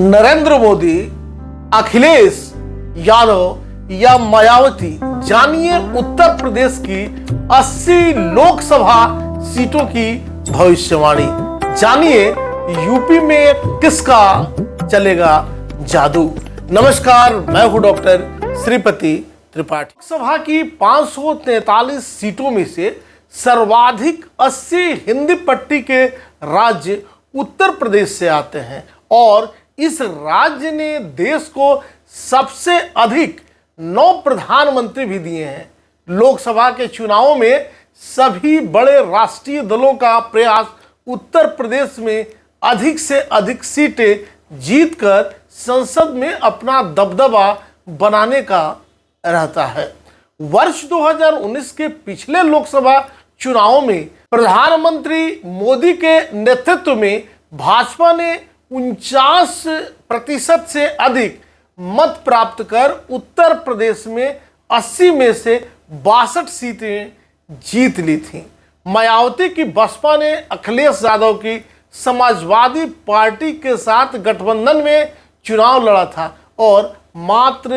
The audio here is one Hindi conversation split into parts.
नरेंद्र मोदी, अखिलेश यादव या मायावती, जानिए उत्तर प्रदेश की 80 लोकसभा सीटों की भविष्यवाणी। जानिए यूपी में किसका चलेगा जादू। नमस्कार, मैं हूं डॉक्टर श्रीपति त्रिपाठी। लोकसभा की 543 सीटों में से सर्वाधिक 80 हिंदी पट्टी के राज्य उत्तर प्रदेश से आते हैं और इस राज्य ने देश को सबसे अधिक 9 प्रधानमंत्री भी दिए हैं। लोकसभा के चुनावों में सभी बड़े राष्ट्रीय दलों का प्रयास उत्तर प्रदेश में अधिक से अधिक सीटें जीतकर संसद में अपना दबदबा बनाने का रहता है। वर्ष 2019 के पिछले लोकसभा चुनावों में प्रधानमंत्री मोदी के नेतृत्व में भाजपा ने 49% से अधिक मत प्राप्त कर उत्तर प्रदेश में 80 में से 62 सीटें जीत ली थीं। मायावती की बसपा ने अखिलेश यादव की समाजवादी पार्टी के साथ गठबंधन में चुनाव लड़ा था और मात्र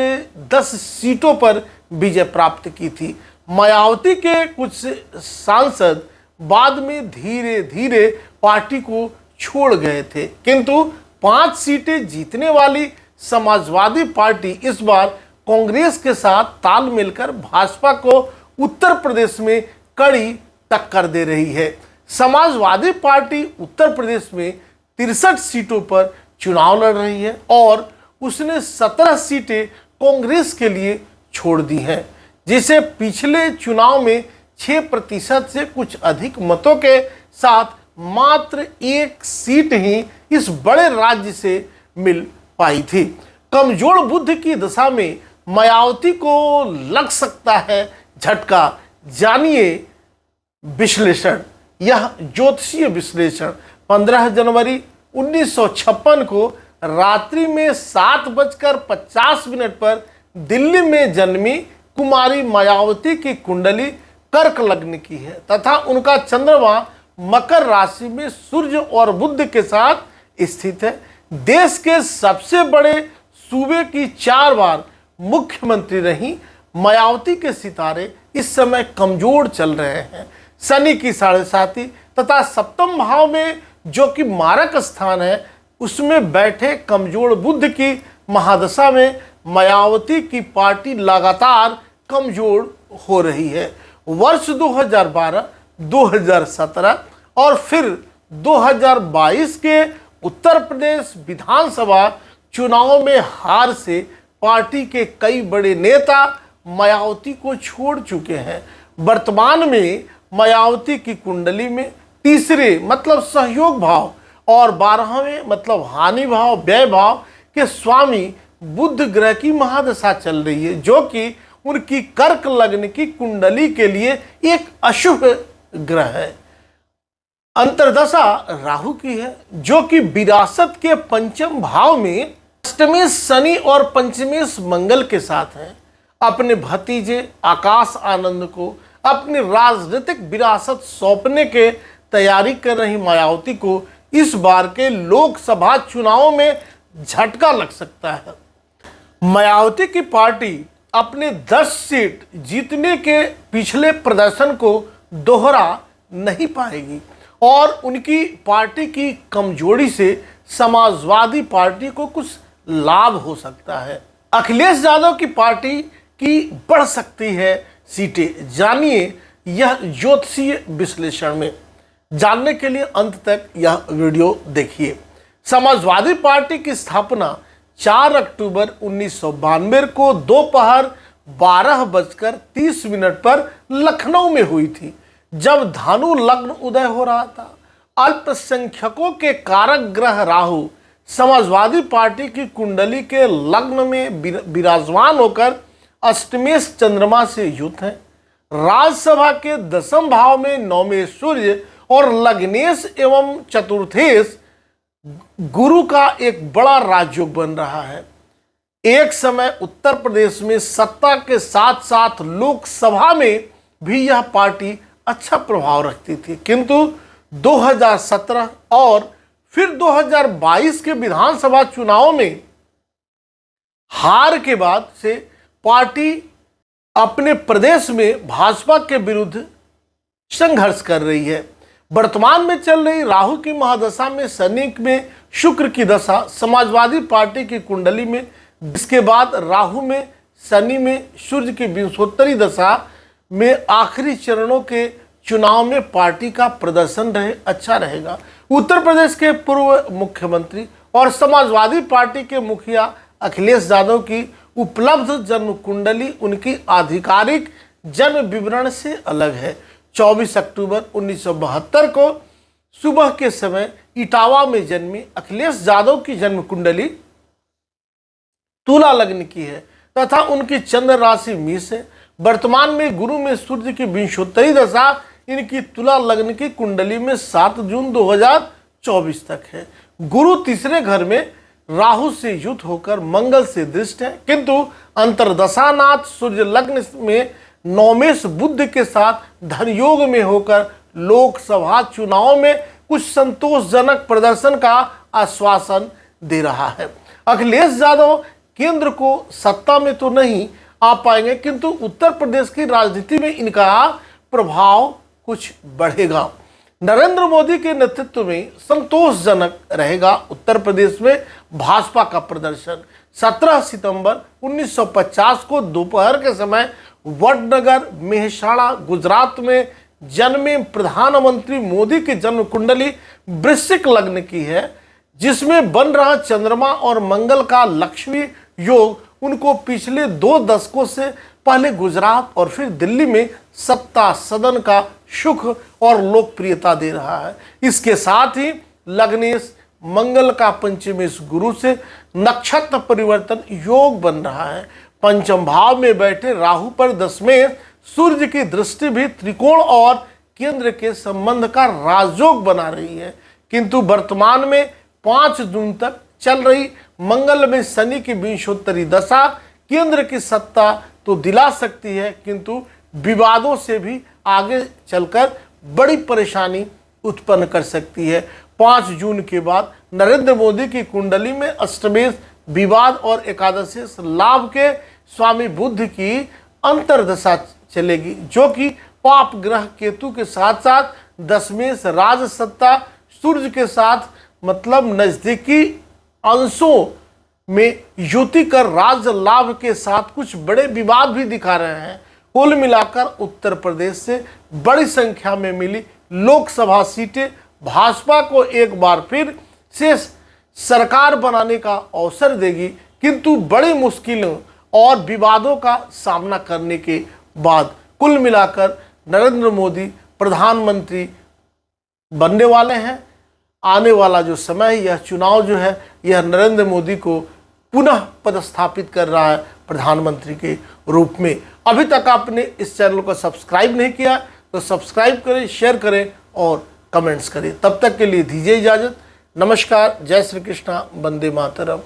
10 सीटों पर विजय प्राप्त की थी। मायावती के कुछ सांसद बाद में धीरे धीरे पार्टी को छोड़ गए थे, किंतु 5 सीटें जीतने वाली समाजवादी पार्टी इस बार कांग्रेस के साथ ताल मिलकर भाजपा को उत्तर प्रदेश में कड़ी टक्कर दे रही है। समाजवादी पार्टी उत्तर प्रदेश में 63 सीटों पर चुनाव लड़ रही है और उसने 17 सीटें कांग्रेस के लिए छोड़ दी हैं, जिसे पिछले चुनाव में 6% से कुछ अधिक मतों के साथ मात्र 1 सीट ही इस बड़े राज्य से मिल पाई थी। कमजोर बुद्ध की दशा में मायावती को लग सकता है झटका। जानिए विश्लेषण। यह ज्योतिषीय विश्लेषण 15 जनवरी 1956 को रात्रि में 7:50 पर दिल्ली में जन्मी कुमारी मायावती की कुंडली कर्क लग्न की है तथा उनका चंद्रमा मकर राशि में सूर्य और बुध के साथ स्थित है। देश के सबसे बड़े सूबे की 4 बार मुख्यमंत्री रही मायावती के सितारे इस समय कमजोर चल रहे हैं। शनि की 7.5 तथा सप्तम भाव में जो कि मारक स्थान है उसमें बैठे कमजोर बुध की महादशा में मायावती की पार्टी लगातार कमजोर हो रही है। वर्ष 2012, 2017 और फिर 2022 के उत्तर प्रदेश विधानसभा चुनाव में हार से पार्टी के कई बड़े नेता मायावती को छोड़ चुके हैं। वर्तमान में मायावती की कुंडली में तीसरे मतलब सहयोग भाव और 12वें मतलब हानि भाव व्यय भाव के स्वामी बुध ग्रह की महादशा चल रही है, जो कि उनकी कर्क लग्न की कुंडली के लिए एक अशुभ ग्रह है। अंतर्दशा राहु की है, जो कि विरासत के 5म भाव में अष्टमेश शनि और पंचमेश मंगल के साथ है। अपने भतीजे आकाश आनंद को अपनी राजनीतिक विरासत सौंपने के तैयारी कर रही मायावती को इस बार के लोकसभा चुनावों में झटका लग सकता है। मायावती की पार्टी अपने 10 सीट जीतने के पिछले प्रदर्शन को दोहरा नहीं पाएगी और उनकी पार्टी की कमजोरी से समाजवादी पार्टी को कुछ लाभ हो सकता है। अखिलेश यादव की पार्टी की बढ़ सकती है सीटें। जानिए यह ज्योतिषीय विश्लेषण में। जानने के लिए अंत तक यह वीडियो देखिए। समाजवादी पार्टी की स्थापना 4 अक्टूबर 1992 को दोपहर 12:30 पर लखनऊ में हुई थी, जब धनु लग्न उदय हो रहा था। अल्पसंख्यकों के कारक ग्रह राहु समाजवादी पार्टी की कुंडली के लग्न में विराजमान होकर अष्टमेश चंद्रमा से युक्त है। राज्यसभा के 10म भाव में नौवें सूर्य और लग्नेश एवं चतुर्थेश गुरु का एक बड़ा राजयोग बन रहा है। एक समय उत्तर प्रदेश में सत्ता के साथ साथ लोकसभा में भी यह पार्टी अच्छा प्रभाव रखती थी, किंतु 2017 और फिर 2022 के विधानसभा चुनाव में हार के बाद से पार्टी अपने प्रदेश में भाजपा के विरुद्ध संघर्ष कर रही है। वर्तमान में चल रही राहु की महादशा में शनि में शुक्र की दशा समाजवादी पार्टी की कुंडली में, जिसके बाद राहु में शनि में सूर्य की विंशोत्तरी दशा में आखिरी चरणों के चुनाव में पार्टी का प्रदर्शन अच्छा रहेगा। उत्तर प्रदेश के पूर्व मुख्यमंत्री और समाजवादी पार्टी के मुखिया अखिलेश यादव की उपलब्ध जन्म कुंडली उनकी आधिकारिक जन्म विवरण से अलग है। 24 अक्टूबर 1972 को सुबह के समय इटावा में जन्मी अखिलेश यादव की जन्म कुंडली तुला लग्न की है तथा उनकी चंद्र राशि मेष है। वर्तमान में गुरु में सूर्य की विंशोत्तरी दशा इनकी तुला लग्न की कुंडली में 7 जून 2024 तक है। गुरु तीसरे घर में राहु से युक्त होकर मंगल से दृष्ट है, किंतु अंतरदशानाथ सूर्य लग्न में नौमेश बुध के साथ धन योग में होकर लोकसभा चुनाव में कुछ संतोषजनक प्रदर्शन का आश्वासन दे रहा है। अखिलेश यादव केंद्र को सत्ता में तो नहीं आ पाएंगे, किंतु उत्तर प्रदेश की राजनीति में इनका प्रभाव कुछ बढ़ेगा। नरेंद्र मोदी के नेतृत्व में संतोषजनक रहेगा उत्तर प्रदेश में भाजपा का प्रदर्शन। 17 सितंबर 1950 को दोपहर के समय वडनगर मेहसाणा गुजरात में जन्मे प्रधानमंत्री मोदी की जन्म कुंडली वृश्चिक लग्न की है, जिसमें बन रहा चंद्रमा और मंगल का लक्ष्मी योग उनको पिछले 2 दशकों से पहले गुजरात और फिर दिल्ली में सत्ता सदन का सुख और लोकप्रियता दे रहा है। इसके साथ ही लग्नेश मंगल का पंचमेश गुरु से नक्षत्र परिवर्तन योग बन रहा है। पंचम भाव में बैठे राहु पर दशमेश सूर्य की दृष्टि भी त्रिकोण और केंद्र के संबंध का राजयोग बना रही है, किंतु वर्तमान में 5 जून तक चल रही मंगल में शनि की विंशोत्तरी दशा केंद्र की सत्ता तो दिला सकती है, किंतु विवादों से भी आगे चलकर बड़ी परेशानी उत्पन्न कर सकती है। 5 जून के बाद नरेंद्र मोदी की कुंडली में अष्टमेश विवाद और एकादशेश लाभ के स्वामी बुध की अंतर्दशा चलेगी, जो कि पाप ग्रह केतु के साथ साथ दशमेश राज सत्ता सूर्य के साथ मतलब नजदीकी अंशों में युति कर राज लाभ के साथ कुछ बड़े विवाद भी दिखा रहे हैं। कुल मिलाकर उत्तर प्रदेश से बड़ी संख्या में मिली लोकसभा सीटें भाजपा को एक बार फिर से सरकार बनाने का अवसर देगी, किंतु बड़ी मुश्किलों और विवादों का सामना करने के बाद कुल मिलाकर नरेंद्र मोदी प्रधानमंत्री बनने वाले हैं। आने वाला जो समय है, यह चुनाव जो है, यह नरेंद्र मोदी को पुनः पदस्थापित कर रहा है प्रधानमंत्री के रूप में। अभी तक आपने इस चैनल को सब्सक्राइब नहीं किया तो सब्सक्राइब करें, शेयर करें और कमेंट्स करें। तब तक के लिए दीजिए इजाज़त। नमस्कार, जय श्री कृष्णा, वंदे मातरम।